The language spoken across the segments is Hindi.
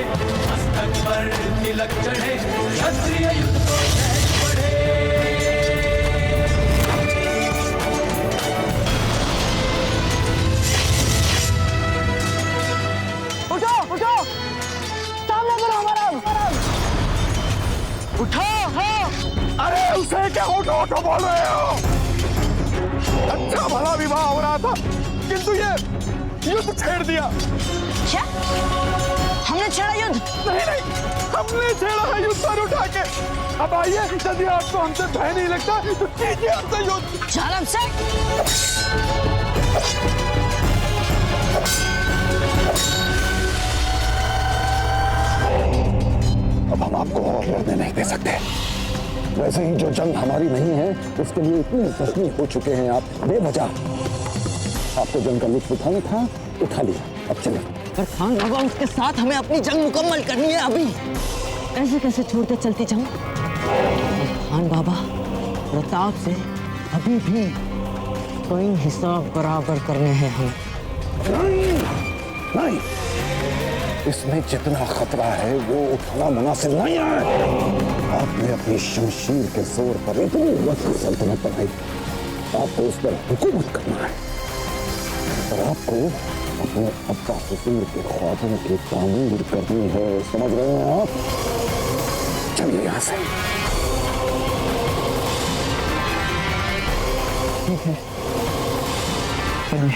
मस्तक पर तिलक चढ़े, क्षत्रिय युद्ध को सहज बढ़े। उठो उठो, सामने करो हमारा। उठो हो। अरे उसे क्या उठो उठो बोल रहे हो? अच्छा भला विवाह हो रहा था, किंतु ये युद्ध छेड़ दिया। क्या? हमने छेड़ा युद्ध? नहीं नहीं, हमने छेड़ा है युद्ध पर उठा के। अब आइए, यदि आपको हमसे भय नहीं लगता तो कीजिए हमसे युद्ध। चल हमसे। अब हम आपको और लड़ने नहीं दे सकते। वैसे ही जो जंग हमारी नहीं है उसके लिए इतने जख्मी हो चुके हैं आप बेवजह। आपको जंग का लुत्फ उठाना था, उठा लिया, अब चले। पर खान बाबा, उसके साथ हमें अपनी जंग मुकम्मल करनी है अभी। कैसे कैसे छोड़ते चलती जंग? खान बाबा, प्रताप से अभी भी कोई हिसाब बराबर करने हैं हमें। नहीं नहीं, इसमें जितना खतरा है वो उठाना मुनासिब नहीं है। आपने अपनी शमशीर के जोर पर इतनी वसी सल्तनत बनाई, आपको उस पर हुकूमत करना है और आपको अपने अब्बा हुजूर के ख्वाबों की तामीर करनी है। समझ रहे हैं आप? चलिए यहाँ से। ठीक है, चलिए।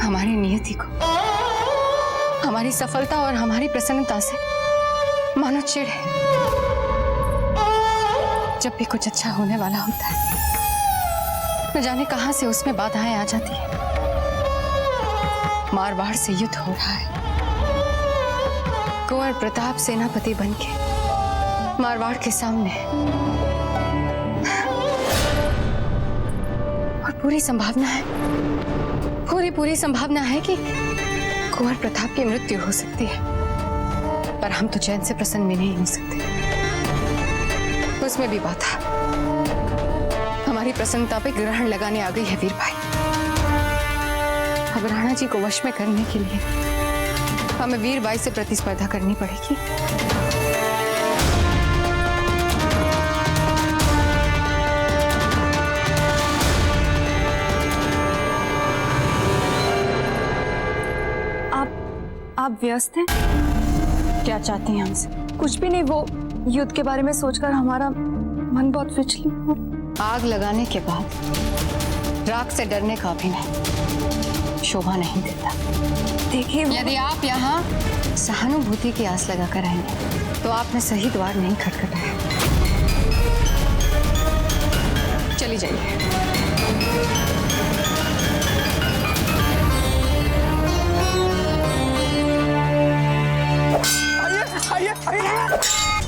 हमारी नियति को, हमारी सफलता और हमारी प्रसन्नता से मानो चिढ़ है। जब भी कुछ अच्छा होने वाला होता है, न जाने कहां से उसमें बाधाएं आ जाती है। मारवाड़ से युद्ध हो रहा है, कुंवर प्रताप सेनापति बनके मारवाड़ के सामने, और पूरी संभावना है, पूरी संभावना है कि कुंवर प्रताप की मृत्यु हो सकती है। पर हम तो चैन से प्रसन्न भी नहीं हो सकते। उसमें भी बात है, हमारी प्रसन्नता पे ग्रहण लगाने आ गई है वीर भाई। अब राणा जी को वश में करने के लिए हमें वीर भाई से प्रतिस्पर्धा करनी पड़ेगी। आप व्यस्त हैं? क्या चाहती हैं हमसे? कुछ भी नहीं, वो युद्ध के बारे में सोचकर हमारा मन बहुत विचलित हो। आग लगाने के बाद राख से डरने का अभिनय शोभा नहीं देता। देखिए, यदि आप यहाँ सहानुभूति की आस लगाकर आएंगे तो आपने सही द्वार नहीं खटखटाया। चली जाइए।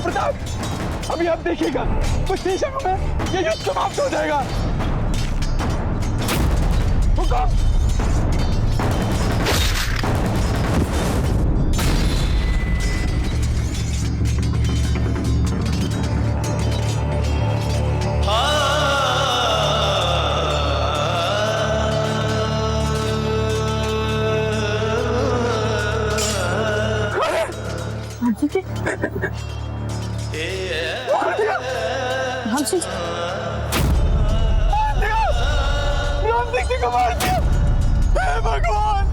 प्रताप, अभी आप देखिएगा, कुछ ही क्षणों में ये युद्ध समाप्त हो जाएगा। हुकुम। राम सिंह जी को मार दिया। हे भगवान,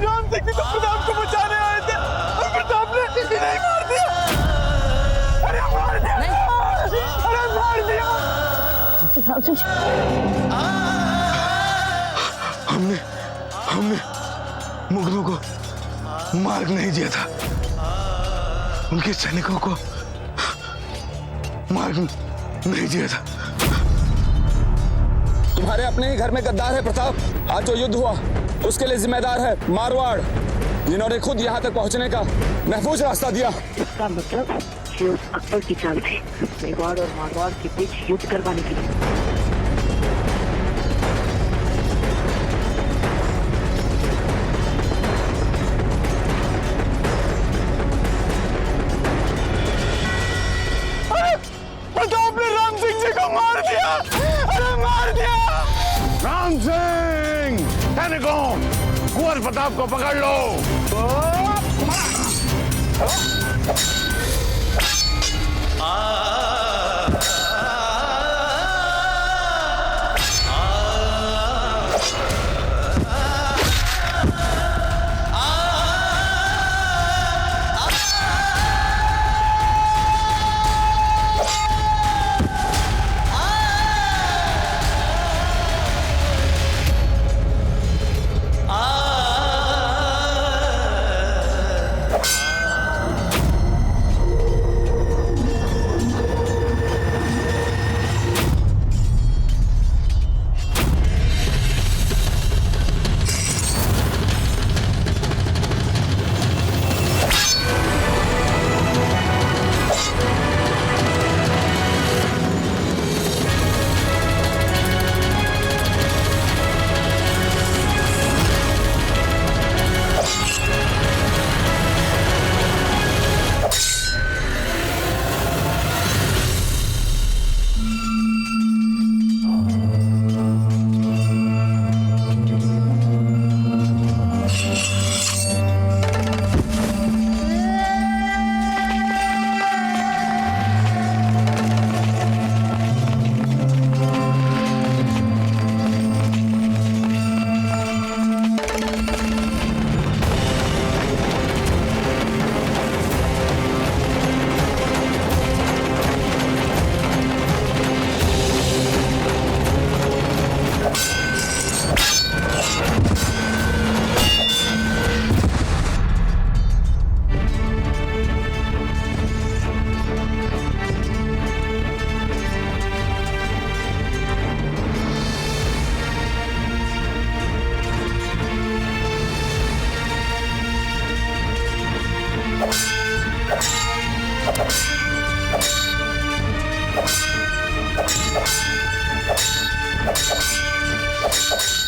राम सिंह जी तो प्रताप को बचाने आए थे और प्रताप ने किसी नहीं मार दिया। अरे मार दिया, अरे मार दिया। हमने मुगलों को मार्ग नहीं दिया था, उनके सैनिकों को मार्ग नहीं दिया था। तुम्हारे अपने ही घर में गद्दार है प्रताप। आज जो युद्ध हुआ उसके लिए जिम्मेदार है मारवाड़, जिन्होंने खुद यहाँ तक पहुँचने का महफूज रास्ता दिया। इसका मतलब ये उस अकबर की चाल थी, मेवाड़ और मारवाड़ के बीच युद्ध करवाने के लिए। प्रताप ने राम सिंह जी को मार दिया। अरे मार दिया। राम सिंह, कुंवर प्रताप को पकड़ लो।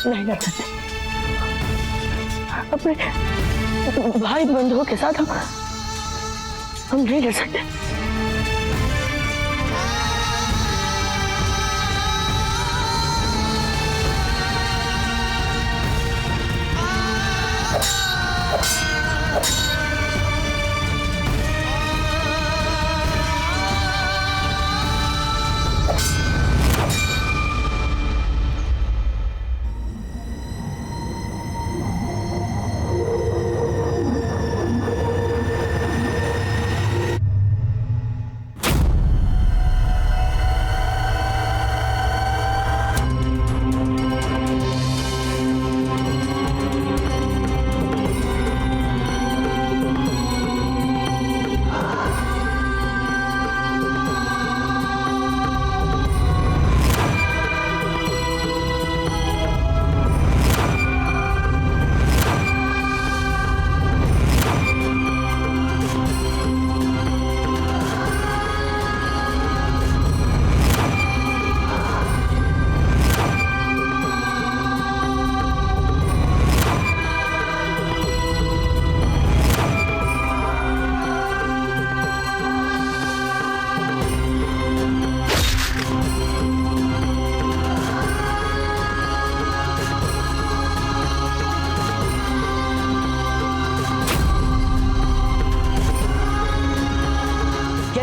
नहीं लड़ सकते। अपने भाई बंधुओं के साथ हम नहीं लड़ सकते।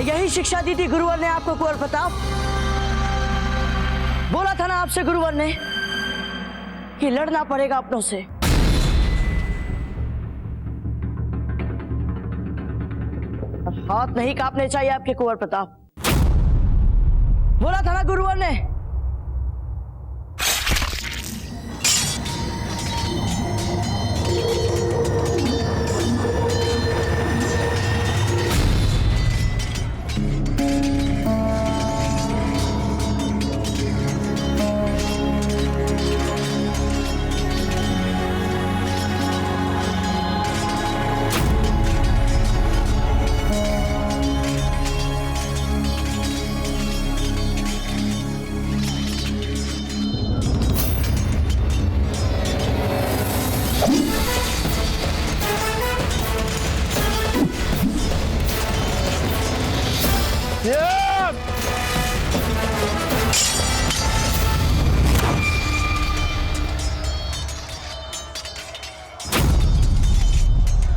यही शिक्षा दी थी गुरुवर ने आपको कुंवर प्रताप? बोला था ना आपसे गुरुवर ने कि लड़ना पड़ेगा अपनों से। हाथ नहीं कांपने चाहिए आपके कुंवर प्रताप। बोला था ना गुरुवर ने।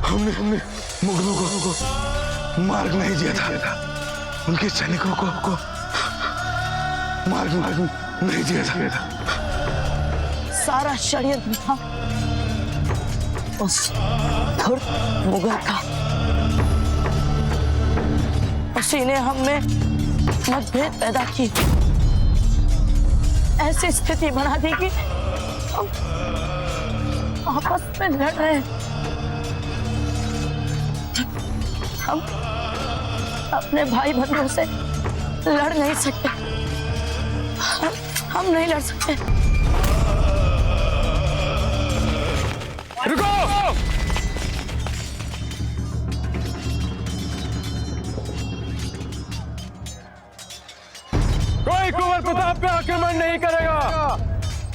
हमने मुगलों को मार्ग नहीं दिया था, उनके सैनिकों को मार्ग नहीं दिया था। सारा षड्यंत्र था उस धूर्त मुगल का। उसी ने हम में मतभेद पैदा की, ऐसी स्थिति बना दी कि हम आपस में लड़ रहे हैं। हम अपने भाई बंधुओं से लड़ नहीं सकते, हम नहीं लड़ सकते। रुको! कोई कुंवर प्रताप पे आक्रमण नहीं करेगा।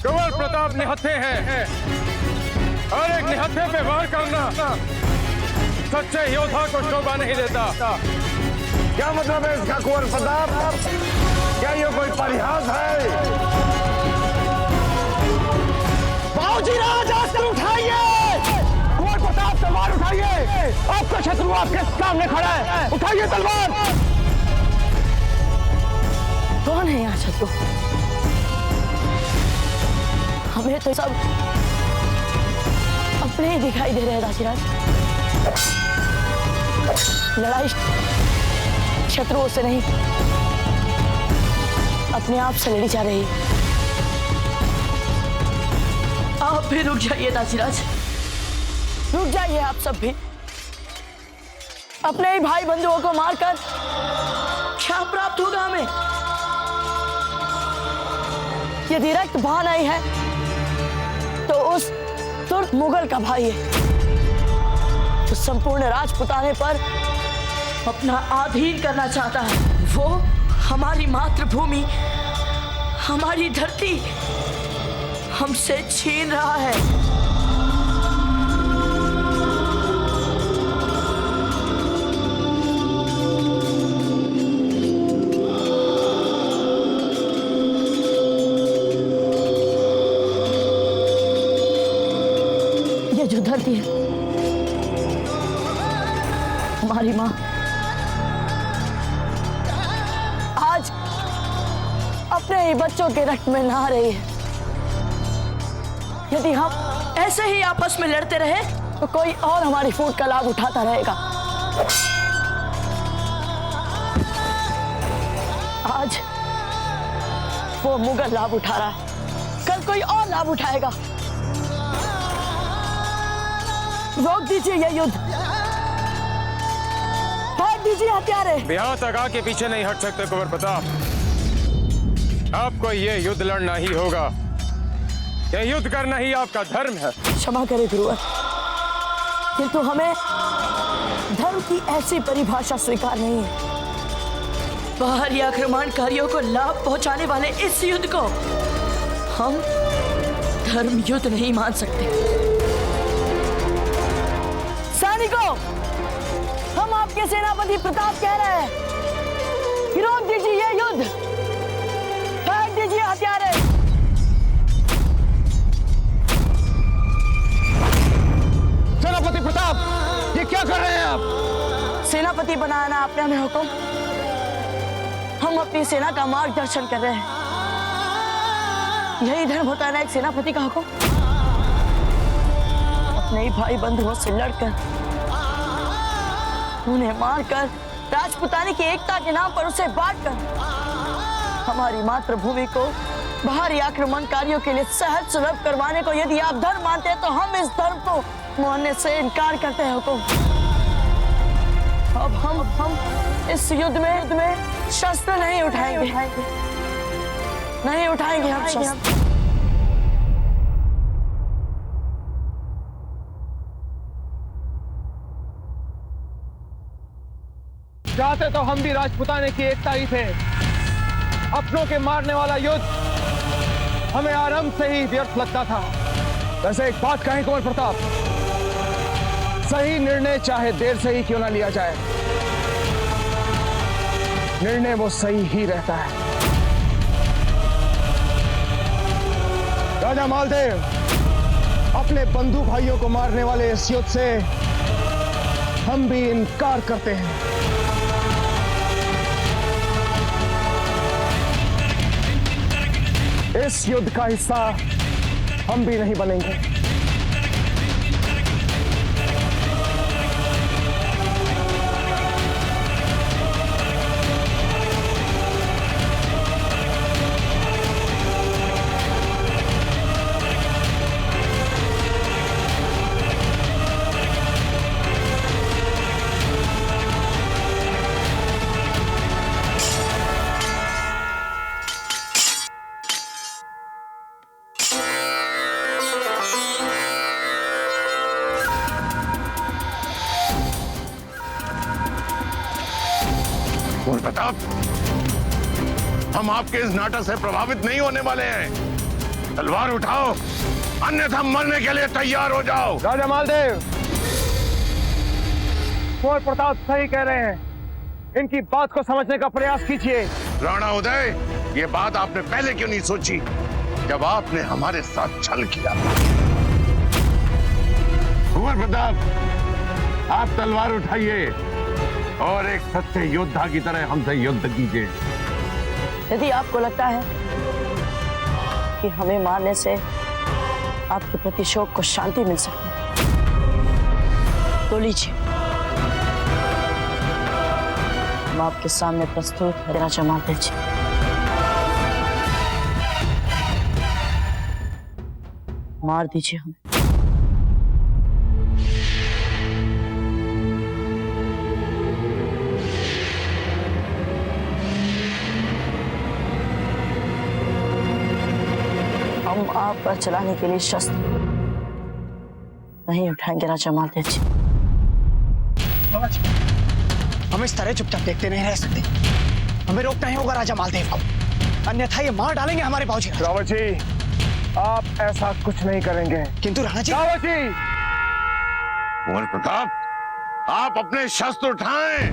कुंवर प्रताप निहत्थे हैं और एक निहत्थे पे वार करना सच्चे योद्धा को शोभा नहीं देता। क्या मतलब है इसका कुंवर प्रताप? क्या ये कोई परिहास है? बाबूजी राज अस्त्र उठाइए, कुंवर प्रताप तलवार उठाइए, आपका शत्रु आपके सामने खड़ा है, उठाइए तलवार। कौन है यहाँ शत्रु? हमें तो सब अपने ही दिखाई दे रहे हैं दासीराज। लड़ाई शत्रुओं से नहीं, अपने आप से लड़ी जा रही। आप भी रुक जाइए दासीराज, रुक जाइए आप सब भी। अपने ही भाई बंधुओं को मारकर क्या प्राप्त होगा हमें? यदि रक्त बहा नहीं है तो उस तुर्क मुगल का भाई है जो संपूर्ण राजपुताने पर अपना आधीन करना चाहता है। वो हमारी मातृभूमि, हमारी धरती हमसे छीन रहा है। ये जो धरती है हमारी माँ आज अपने ही बच्चों के रक्त में नहा रही है। यदि हम ऐसे ही आपस में लड़ते रहे तो कोई और हमारी फूट का लाभ उठाता रहेगा। आज वो मुगल लाभ उठा रहा है, कल कोई और लाभ उठाएगा। रोक दीजिए ये युद्ध, फेंक दीजिए हथियारे। यहाँ तक आके पीछे नहीं हट सकते कुंवर प्रताप। आपको ये युद्ध लड़ना ही होगा। ये युद्ध करना ही आपका धर्म है। क्षमा करें गुरुवर, किंतु हमें धर्म की ऐसी परिभाषा स्वीकार नहीं है। बाहरी आक्रमणकारियों को लाभ पहुंचाने वाले इस युद्ध को हम धर्म युद्ध नहीं मान सकते। सैनिकों, हम आपके सेनापति प्रताप कह रहे हैं कि रोक दीजिए ये युद्ध, फेंक दीजिए हथियारे। सेनापति प्रताप, ये क्या कर रहे हैं आप? सेनापति बनाना आपने हमें हुक्म, हम अपनी सेना का मार्गदर्शन कर रहे हैं। यही धर्म होता है ना एक सेनापति का हुक्म। अपने ही भाई बंधुओं से लड़कर, उन्हें मारकर, राजपुतानी की एकता के नाम पर उसे बांटकर हमारी मातृभूमि को बाहरी आक्रमणकारियों के लिए सहज सुलभ करवाने को यदि आप धर्म मानते हैं तो हम इस धर्म को मानने से इनकार करते हैं हुक्म। अब हम इस युद्ध में शस्त्र नहीं उठाएंगे, नहीं उठाएंगे हम शस्त्र। चाहते तो हम भी राजपुताने की एकता ही थे। अपनों के मारने वाला युद्ध हमें आरंभ से ही व्यर्थ लगता था। वैसे एक बात कहें कुंवर प्रताप, सही निर्णय चाहे देर से ही क्यों ना लिया जाए, निर्णय वो सही ही रहता है। राजा मालदेव, अपने बंधु भाइयों को मारने वाले इस युद्ध से हम भी इनकार करते हैं। इस युद्ध का हिस्सा हम भी नहीं बनेंगे। कुंवर प्रताप, हम आपके इस नाटक से प्रभावित नहीं होने वाले हैं। तलवार उठाओ, अन्यथा मरने के लिए तैयार हो जाओ। राजा मालदेव, कुंवर प्रताप सही कह रहे हैं। इनकी बात को समझने का प्रयास कीजिए। राणा उदय, ये बात आपने पहले क्यों नहीं सोची, जब आपने हमारे साथ छल किया? कुंवर प्रताप, आप तलवार उठाइए और एक सच्चे योद्धा की तरह हमसे युद्ध कीजिए। यदि आपको लगता है कि हमें मारने से आपके प्रति शोक को शांति मिल सकती है, तो लीजिए, हम आपके सामने प्रस्तुत है राजा मालदेव जी। मार दीजिए हमें। हम आप पर चलाने के लिए शस्त्र नहीं उठाएंगे राजा मालदेव जी। हम इस तरह चुपचाप देखते नहीं रह सकते। हमें रोकना ही होगा राजा मालदेव को, अन्यथा ये मार डालेंगे हमारे बाबूजी। रावत जी, आप ऐसा कुछ नहीं करेंगे। किंतु राणा जी। रावत जी! कुंवर प्रताप, आप अपने शस्त्र उठाएं।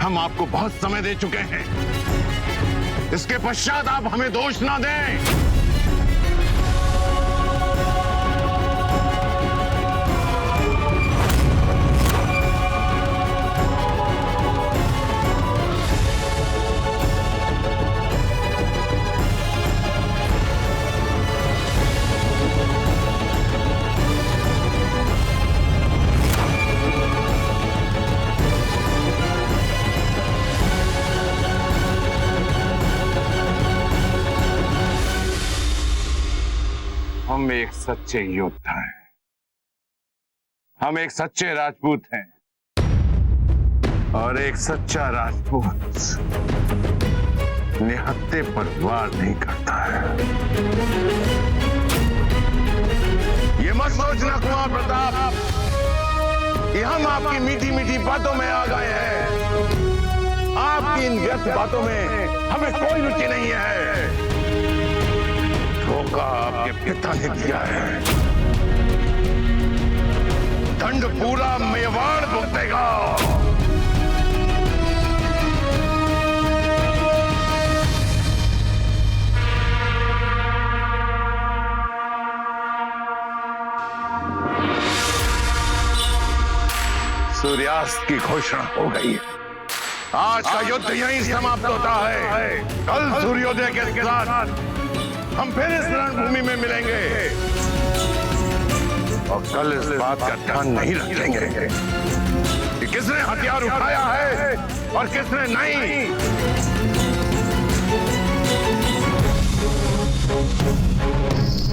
हम आपको बहुत समय दे चुके हैं, इसके पश्चात आप हमें दोष ना दें। हम एक सच्चे योद्धा हैं, हम एक सच्चे राजपूत हैं, और एक सच्चा राजपूत निहत्थे पर वार नहीं करता है। ये मत सोचना कुंवर प्रताप कि हम आपकी मीठी मीठी बातों में आ गए हैं। आपकी इन व्यर्थ बातों में हमें कोई रुचि नहीं है। धोखा आपके पिता ने दिया है, दंड पूरा मेवाड़ भुगतेगा। सूर्यास्त की घोषणा हो गई है। आज का युद्ध यहीं समाप्त होता है। कल सूर्योदय के साथ हम फिर इस रणभूमि में मिलेंगे, और कल इस बात का ध्यान नहीं रखेंगे कि किसने हथियार उठाया है और किसने नहीं।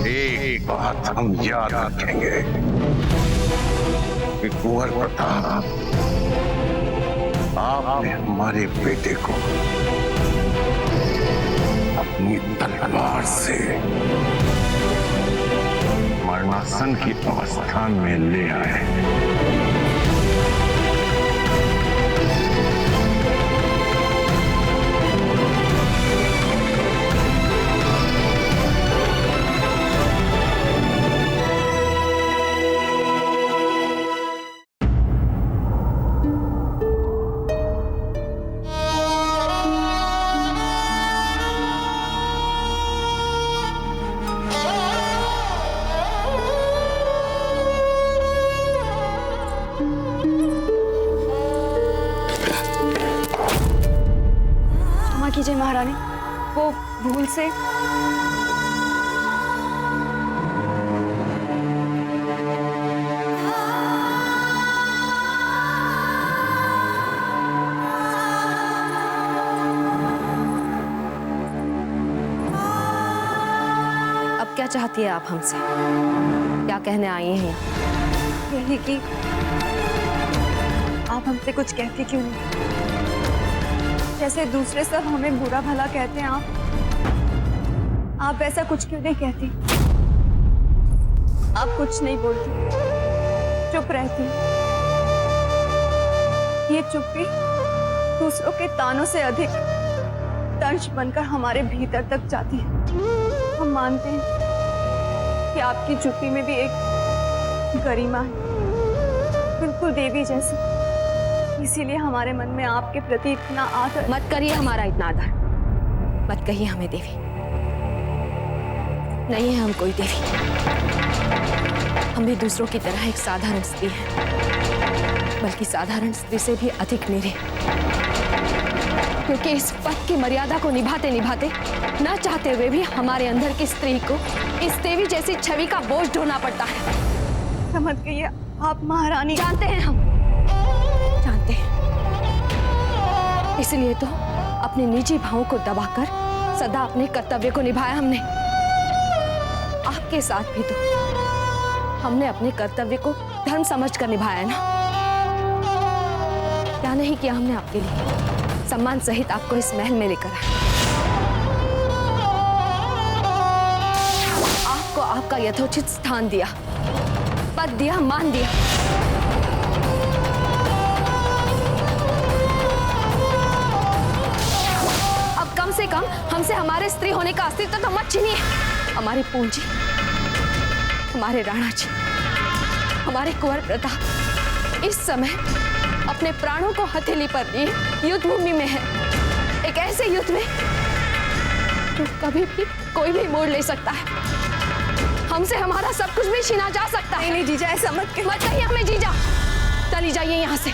एक बात हम याद रखेंगे कि कुंवर प्रताप, आपने हमारे बेटे को अपनी तलवार से मरणासन की अवस्था में ले आए। वो भूल से अब क्या चाहती है आप हमसे? क्या कहने आई हैं यहाँ? यही कि आप हमसे कुछ कहते क्यों नहीं? जैसे दूसरे सब हमें बुरा भला कहते हैं, आप ऐसा कुछ क्यों नहीं कहती? आप कुछ नहीं बोलती, चुप रहती। ये चुप्पी दूसरों के तानों से अधिक तंज बनकर हमारे भीतर तक जाती है। हम मानते हैं कि आपकी चुप्पी में भी एक गरिमा है, बिल्कुल देवी जैसी। इसीलिए हमारे मन में आपके प्रति इतना आदर। मत करिए हमारा इतना आदर, मत कहिए हमें देवी। नहीं है हम कोई देवी, हम भी दूसरों की तरह एक साधारण स्त्री हैं, बल्कि साधारण स्त्री से भी अधिक निरीह। क्योंकि इस पद की मर्यादा को निभाते निभाते न चाहते हुए भी हमारे अंदर की स्त्री को इस देवी जैसी छवि का बोझ ढोना पड़ता है। समझ गई, आप महारानी। जानते हैं, हम जानते हैं। इसलिए तो अपने निजी भावों को दबाकर सदा अपने कर्तव्य को निभाया हमने। आपके साथ भी तो हमने अपने कर्तव्य को धर्म समझकर निभाया ना। क्या नहीं किया हमने आपके लिए, सम्मान सहित आपको इस महल में लेकर आए। आपको आपका यथोचित स्थान दिया, पद दिया, मान दिया। अब कम से कम हमसे हमारे स्त्री होने का अस्तित्व तो मत छीनिए। हमारी पूंजी, हमारे राणा जी, हमारे कुंवर प्रताप इस समय अपने प्राणों को हथेली पर लिए युद्ध भूमि में है। एक ऐसे युद्ध में जो कभी भी कोई भी मोड़ ले सकता है। हमसे हमारा सब कुछ भी छीना जा सकता है। नहीं जीजा, ऐसा मत कहिए हमें जीजा। चली जाइए यहाँ से।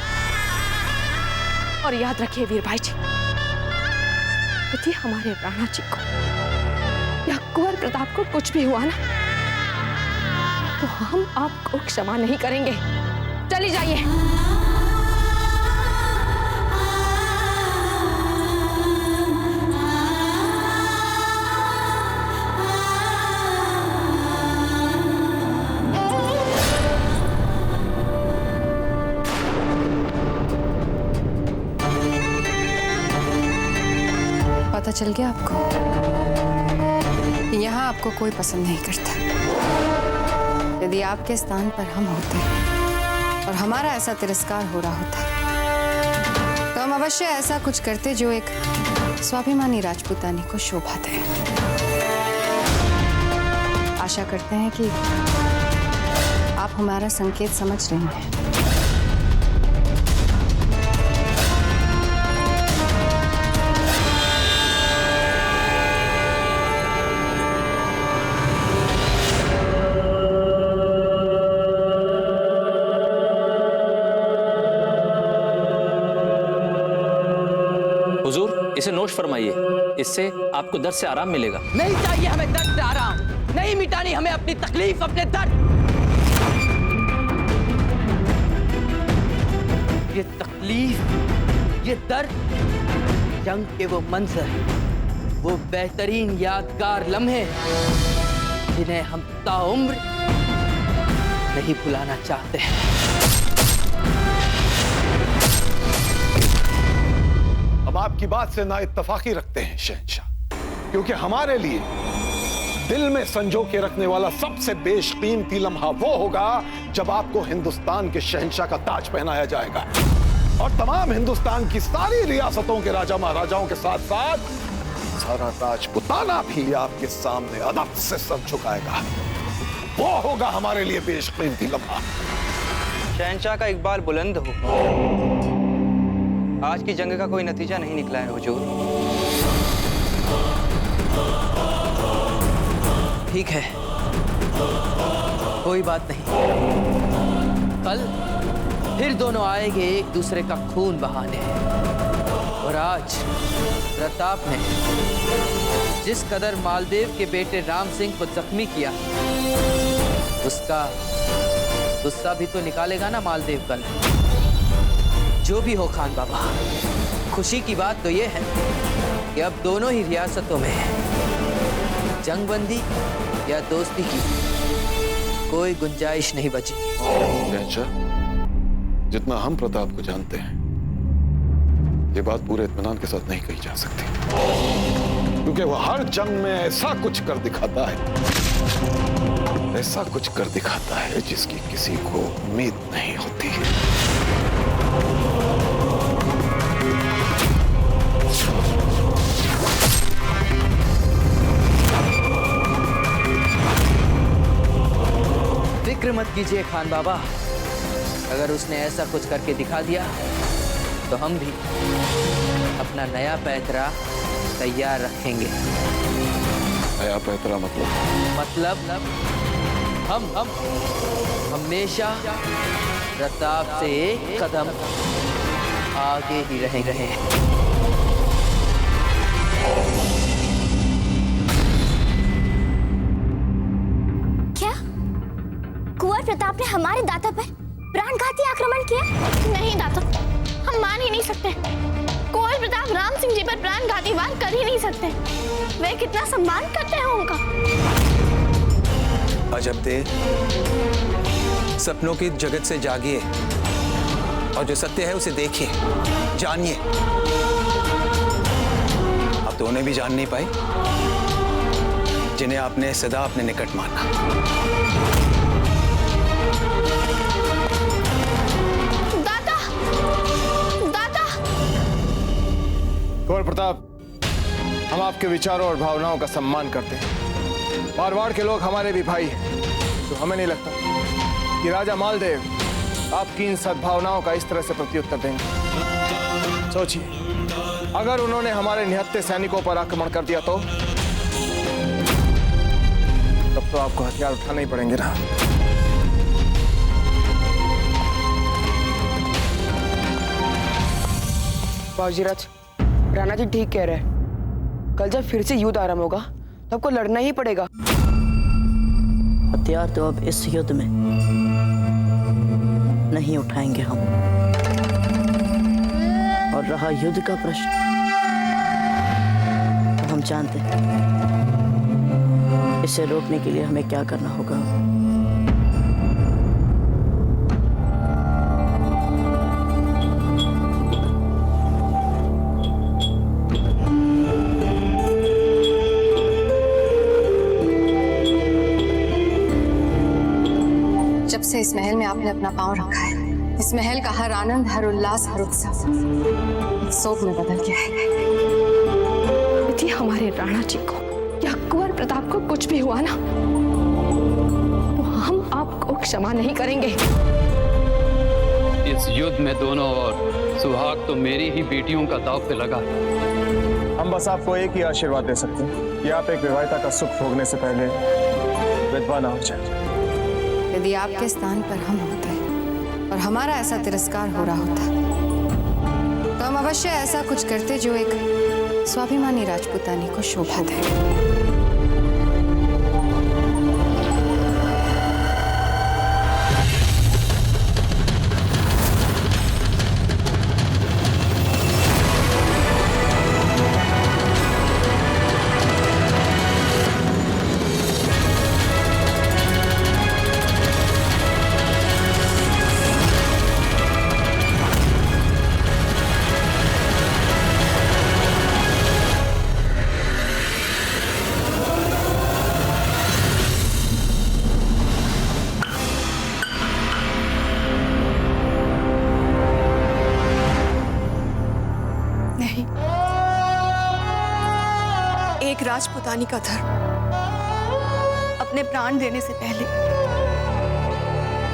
और याद रखिए वीर भाई जी, यदि हमारे राणा जी को या कुंवर प्रताप को कुछ भी हुआ ना, तो हम आपको क्षमा नहीं करेंगे। चली जाइए। पता चल गया आपको? यहाँ आपको कोई पसंद नहीं करता। यदि आपके स्थान पर हम होते और हमारा ऐसा तिरस्कार हो रहा होता, तो हम अवश्य ऐसा कुछ करते जो एक स्वाभिमानी राजपूतानी को शोभा दे। आशा करते हैं कि आप हमारा संकेत समझ रही हैं। इसे नोश फरमाइए, इससे आपको दर्द से आराम मिलेगा। नहीं चाहिए हमें दर्द से आराम, नहीं मिटानी हमें अपनी तकलीफ, अपने दर्द। ये तकलीफ, ये दर्द, जंग के वो मंजर, वो बेहतरीन यादगार लम्हे जिन्हें हम ताउम्र नहीं भुलाना चाहते हैं। आपकी बात से ना इत्तफाकी रखते हैं शहंशाह, क्योंकि हमारे लिए दिल में संजो के रखने वाला सबसे बेशकीमती लम्हा वो होगा जब आपको हिंदुस्तान के शहंशाह का ताज पहनाया जाएगा और तमाम हिंदुस्तान की सारी रियासतों के राजा महाराजाओं के साथ साथ सारा राजपुताना भी आपके सामने अदब से सर झुकाएगा। वो होगा हमारे लिए बेशकीमती लम्हा। शहंशाह का इकबाल बुलंद हो। आज की जंग का कोई नतीजा नहीं निकला है हुजूर। ठीक है, कोई बात नहीं। कल फिर दोनों आएंगे एक दूसरे का खून बहाने। और आज प्रताप ने जिस कदर मालदेव के बेटे राम सिंह को जख्मी किया, उसका गुस्सा भी तो निकालेगा ना मालदेव कल। जो भी हो खान बाबा, खुशी की बात तो ये है कि अब दोनों ही रियासतों में जंगबंदी या दोस्ती की कोई गुंजाइश नहीं बची। जितना हम प्रताप को जानते हैं, ये बात पूरे इत्मीनान के साथ नहीं कही जा सकती, क्योंकि वो हर जंग में ऐसा कुछ कर दिखाता है, ऐसा कुछ कर दिखाता है जिसकी किसी को उम्मीद नहीं होती। फिक्र मत कीजिए खान बाबा, अगर उसने ऐसा कुछ करके दिखा दिया तो हम भी अपना नया पैतरा तैयार रखेंगे। नया पैतरा मतलब हम हमेशा प्रताप से एक कदम आगे ही रहेंगे। क्या कुंवर प्रताप ने हमारे दादा पर प्राणघाती आक्रमण किया? नहीं दादा, हम मान ही नहीं सकते। कुंवर प्रताप राम सिंह जी पर प्राणघाती वार कर ही नहीं सकते। वे कितना सम्मान करते हैं उनका। अजब दे, सपनों की जगत से जागिए और जो सत्य है उसे देखिए, जानिए। अब तो उन्हें भी जान नहीं पाई जिन्हें आपने सदा अपने निकट माना। दादा, दादा। कुंवर प्रताप, हम आपके विचारों और भावनाओं का सम्मान करते हैं। मारवाड़ के लोग हमारे भी भाई हैं, तो हमें नहीं लगता कि राजा मालदेव आपकी इन सद्भावनाओं का इस तरह से प्रत्युत्तर देंगे। सोचिए, अगर उन्होंने हमारे निहत्थे सैनिकों पर आक्रमण कर दिया तो तब तो आपको हथियार उठाने ही पड़ेंगे ना। बाजीराज, राणा जी ठीक कह रहे हैं। कल जब फिर से युद्ध आरंभ होगा तो आपको लड़ना ही पड़ेगा। हथियार तो अब इस युद्ध में नहीं उठाएंगे हम। और रहा युद्ध का प्रश्न, तो हम जानते हैं इसे रोकने के लिए हमें क्या करना होगा। जब से इस महल में आपने अपना पांव रखा है, इस महल का हर आनंद, हर उल्लास, हर उत्सव एक शोक में बदल गया है। यदि हमारे राणा जी को या कुंवर प्रताप को कुछ भी हुआ ना, तो हम आपको क्षमा नहीं करेंगे। इस युद्ध में दोनों ओर सुहाग तो मेरी ही बेटियों का दांव पे लगा। हम बस आपको एक ही आशीर्वाद दे सकते हैं कि आप एक विवाहिता का सुख भोगने से पहले विधवा ना हो जाए। यदि आपके स्थान पर हम होते और हमारा ऐसा तिरस्कार हो रहा होता, तो हम अवश्य ऐसा कुछ करते जो एक स्वाभिमानी राजपूतानी को शोभा दे। एक राजपूतानी का धर्म अपने प्राण देने से पहले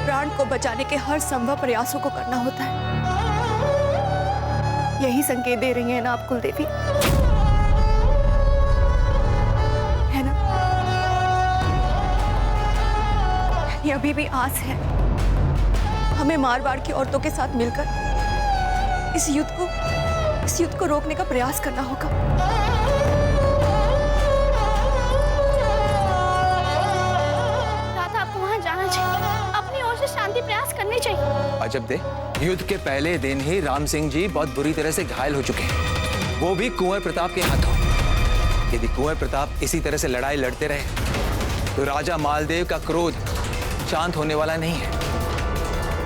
प्राण को बचाने के हर संभव प्रयासों को करना होता है। यही संकेत दे रही है ना आप कुलदेवी, है ना? ये अभी भी आस है। हमें मारवाड़ की औरतों के साथ मिलकर इस युद्ध को रोकने का प्रयास करना होगा। अजब दे, युद्ध के पहले दिन ही राम सिंह जी बहुत बुरी तरह से घायल हो चुके हैं, वो भी कुंवर प्रताप के हाथों। यदि कुंवर प्रताप इसी तरह से लड़ाई लड़ते रहे तो राजा मालदेव का क्रोध शांत होने वाला नहीं है।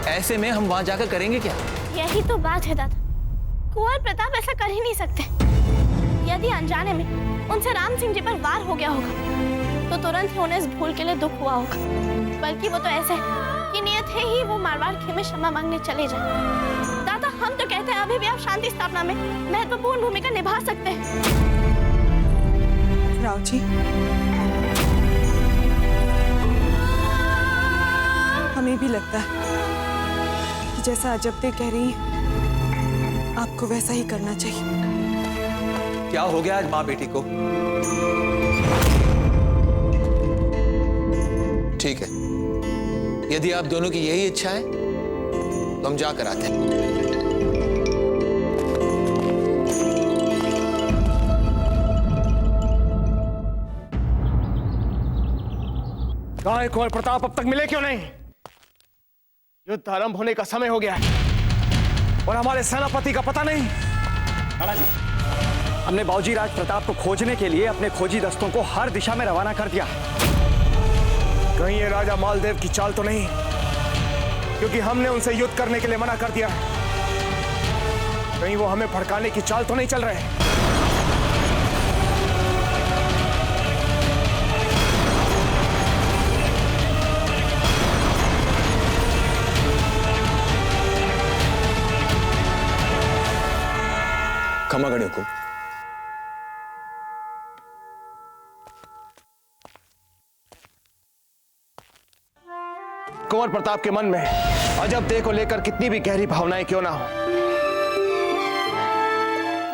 ऐसे में हम वहां जाकर करेंगे क्या? यही तो बात है दादा, कुंवर प्रताप ऐसा कर ही नहीं सकते। यदि अनजाने में उनसे राम सिंह जी पर वार हो गया होगा तो तुरंत ही उन्हें इस भूल के लिए दुख हुआ होगा, बल्कि वो तो ऐसे है कि नियत है ही वो मारवाड़ खेमे क्षमा मांगने चले जाए। दादा हम तो कहते हैं अभी भी आप शांति स्थापना में महत्वपूर्ण भूमिका निभा सकते हैं। राव जी, हमें भी लगता है कि जैसा अजबदे कह रही हैं, आपको वैसा ही करना चाहिए। क्या हो गया आज माँ बेटी को? ठीक है, यदि आप दोनों की यही इच्छा है तो हम जाकर आते हैं। कहाँ है कुंवर प्रताप? अब तक मिले क्यों नहीं? युद्ध आरंभ होने का समय हो गया है और हमारे सेनापति का पता नहीं। राणा जी, हमने बाबूजी राज प्रताप को खोजने के लिए अपने खोजी दस्तों को हर दिशा में रवाना कर दिया। कहीं ये राजा मालदेव की चाल तो नहीं, क्योंकि हमने उनसे युद्ध करने के लिए मना कर दिया है। कहीं वो हमें भड़काने की चाल तो नहीं चल रहे? क्षमा करें हुकुम। कुंवर प्रताप के मन में अजबदे को लेकर कितनी भी गहरी भावनाएं क्यों ना हो,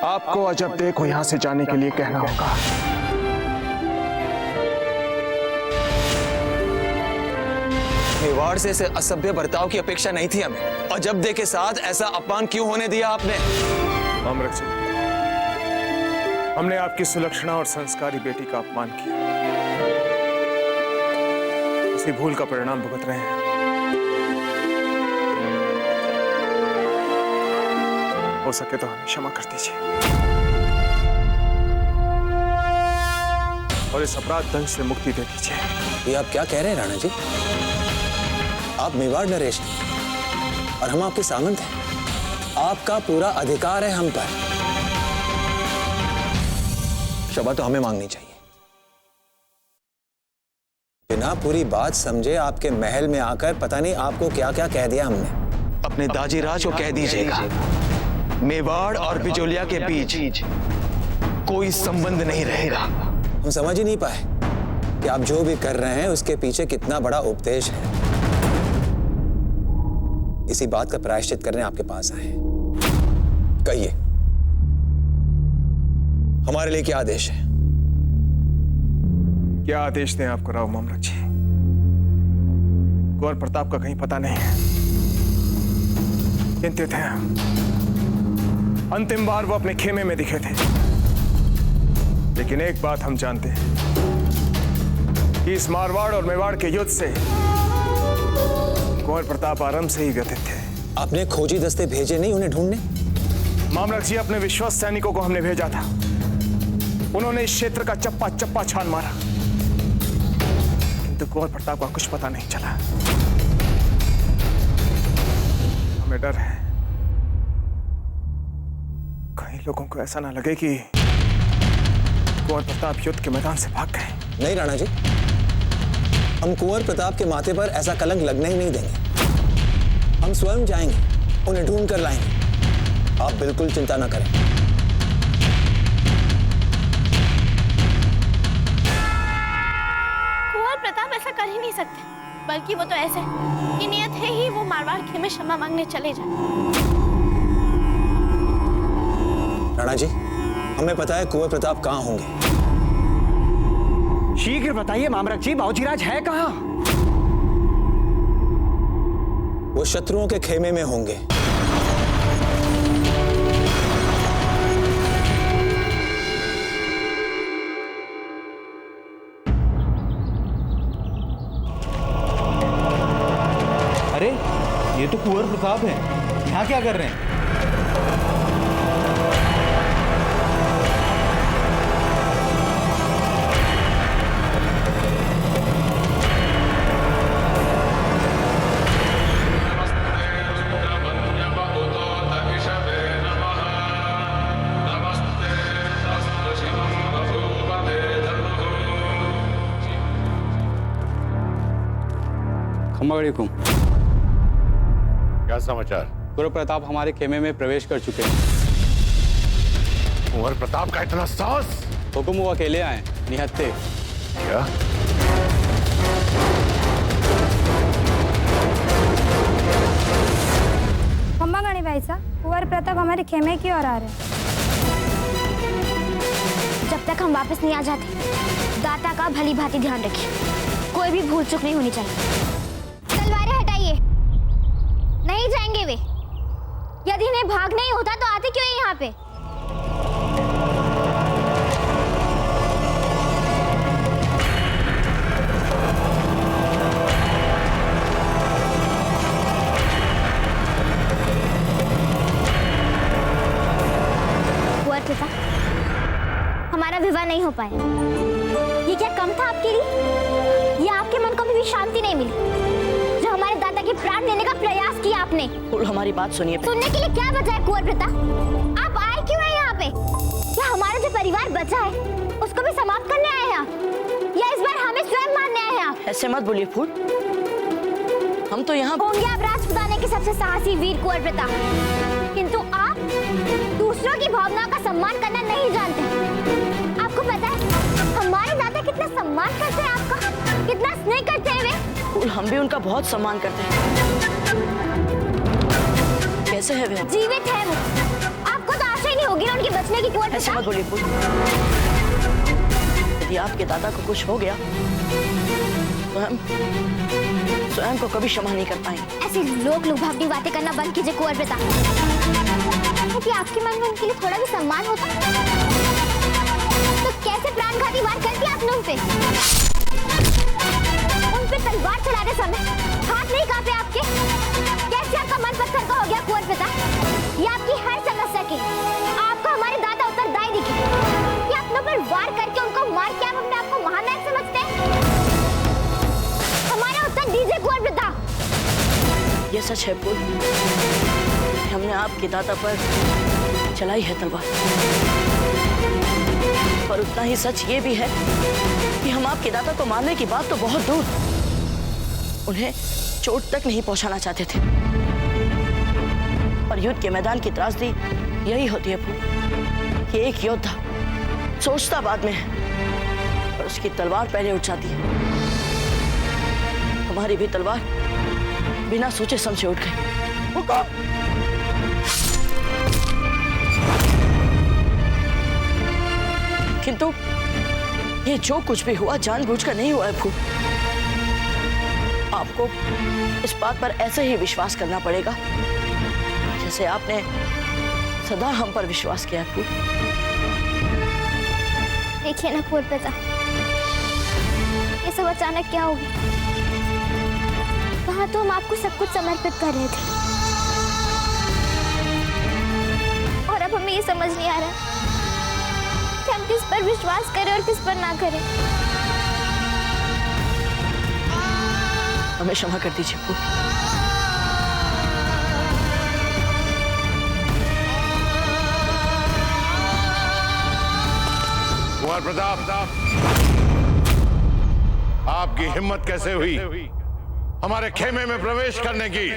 आपको अजबदे को यहां से जाने के लिए कहना होगा। मेवाड़ से ऐसे असभ्य बर्ताव की अपेक्षा नहीं थी हमें। अजबदे के साथ ऐसा अपमान क्यों होने दिया आपने? मामरक जी, हमने आपकी सुलक्षणा और संस्कारी बेटी का अपमान किया। इसी भूल का परिणाम भुगत रहे हैं। हो सके तो हमें क्षमा कर दीजिए और इस अपराध दंड से मुक्ति दे दीजिए। ये आप क्या कह रहे हैं राणा जी? आप मेवाड़ नरेश हैं और हम आपके सामंत हैं। आपका पूरा अधिकार है हम पर। क्षमा तो हमें मांगनी चाहिए। बिना पूरी बात समझे आपके महल में आकर पता नहीं आपको क्या क्या कह दिया हमने। अपने दाजीराज को कह दीजिएगा, मेवाड़ और बिजोलिया के बीच कोई संबंध नहीं रहेगा। हम समझ ही नहीं पाए कि आप जो भी कर रहे हैं उसके पीछे कितना बड़ा उपदेश है। इसी बात का प्रायश्चित करने आपके पास आए। कहिए, हमारे लिए क्या आदेश है? क्या आदेश दें आपको राव मामरक जी? कुंवर प्रताप का कहीं पता नहीं है। चिंतित हैं हम। अंतिम बार वो अपने खेमे में दिखे थे, लेकिन एक बात हम जानते हैं कि इस मारवाड़ और मेवाड़ के युद्ध से कुंवर प्रताप आरंभ से ही व्यथित थे। आपने खोजी दस्ते भेजे नहीं उन्हें ढूंढने? मामलक जी, अपने विश्वस्त सैनिकों को हमने भेजा था। उन्होंने इस क्षेत्र का चप्पा चप्पा छान मारा, किंतु कुंवर प्रताप का कुछ पता नहीं चला। हमें डर है कहीं लोगों को ऐसा ना लगे कि कुंवर प्रताप युद्ध के मैदान से भाग गए। नहीं राणा जी, हम कुंवर प्रताप के माथे पर ऐसा कलंक लगने ही नहीं देंगे। हम स्वयं जाएंगे, उन्हें ढूंढ कर लाएंगे। आप बिल्कुल चिंता ना करें। कुंवर प्रताप ऐसा कर ही नहीं सकते, बल्कि वो तो ऐसे है कि नियत है ही वो मारवाड़ खेमे क्षमा मांगने चले जाए। राणा जी, हमें पता है कुंवर प्रताप कहाँ होंगे। शीघ्र बताइए मामरक जी, बाबूजीराज है कहाँ? वो शत्रुओं के खेमे में होंगे। अरे, ये तो कुंवर कुंवर प्रताप हैं, यहाँ क्या कर रहे हैं? क्या समाचार? कुंवर प्रताप हमारे खेमे में प्रवेश कर चुके हैं। कुंवर प्रताप का इतना साहस? हुकुम वो अकेले आए, निहत्थे। क्या? खम्बा गाड़ी भाई साहब, कुंवर प्रताप हमारे खेमे की ओर आ रहे हैं। जब तक हम वापस नहीं आ जाते, दाता का भली भांति ध्यान रखिए। कोई भी भूल चूक नहीं होनी चाहिए। तलवारें हटाइए। नहीं जाएंगे वे। यदि इन्हें भाग नहीं होता तो आते क्यों यहाँ पे? कुंवर पिता, हमारा विवाह नहीं हो पाया। ये क्या कम था आपके लिए? या आपके मन को भी शांति नहीं मिली जो हमारे दादा के प्राण लेने का प्रयास किया आपने? हमारी बात सुनिए। सुनने के लिए क्या बचा है कुंवर प्रताप? आप आए क्यों हैं यहाँ पे? क्या हमारा जो परिवार बचा है उसको भी समाप्त करने आए हैं आप? या इस बार हमें स्वयं मारने आए हैं आप? ऐसे मत बोलिए फूल। हम तो यहाँ होंगे आप राजपुताने के सबसे साहसी वीर कुंवर प्रताप, किंतु आप दूसरों की भावनाओं का सम्मान करना नहीं जानते। आपको पता है हमारे दादा कितना सम्मान करते हैं आपका, कितना स्नेह करते हैं वे। फूल, हम भी उनका बहुत सम्मान करते हैं। कैसे है वे? जीवित है वो। आपको तो आशा ही नहीं होगी ना उनके बचने की। कुंवर ऐसे मत बोलिए फूल। यदि आपके दादा को कुछ हो गया तो हम स्वयं को कभी क्षमा नहीं कर पाएंगे। ऐसी लोग लुभावनी बातें करना बंद कीजिए कुंवर प्रताप। यदि आपके मन में उनके लिए थोड़ा भी सम्मान होता तो कैसे प्राणघाती वार कर दिया आपने उन पे तलवार चलाते समय हाथ नहीं कांपे आपके? कैसे आपका मन पत्थर का हो गया कुंवर प्रताप? ये आपकी हर समस्या के आपको हमारे दादा उत्तरदायी दिखे। ये अपनों पर वार करके उनको मार के आप अपने आप को महानायक समझते हैं? हमारा उत्तर दीजिए कुंवर प्रताप। ये सच है फूल, हमने आपके दादा पर चलाई है तलवार, और उतना ही सच ये भी है कि हम आपके दादा को मारने की बात तो बहुत दूर, उन्हें चोट तक नहीं पहुंचाना चाहते थे। और युद्ध के मैदान की त्रासदी यही होती है फूल कि एक योद्धा सोचता बाद में है और उसकी तलवार पहले उठ जाती है। हमारी भी तलवार बिना सोचे समझे उठ गई। किंतु ये जो कुछ भी हुआ जानबूझकर नहीं हुआ है फूल। आपको इस बात पर ऐसे ही विश्वास करना पड़ेगा जैसे आपने सदा हम पर विश्वास किया है फूल। देखिए ना कुंवर प्रताप, ये सब अचानक क्या हो गया? वहां तो हम आपको सब कुछ समर्पित कर रहे थे और अब हमें ये समझ नहीं आ रहा कि हम किस पर विश्वास करें और किस पर ना करें। हमें क्षमा कर दीजिए फूल। कुंवर प्रताप, आपकी हिम्मत कैसे हुई हमारे खेमे में प्रवेश करने की?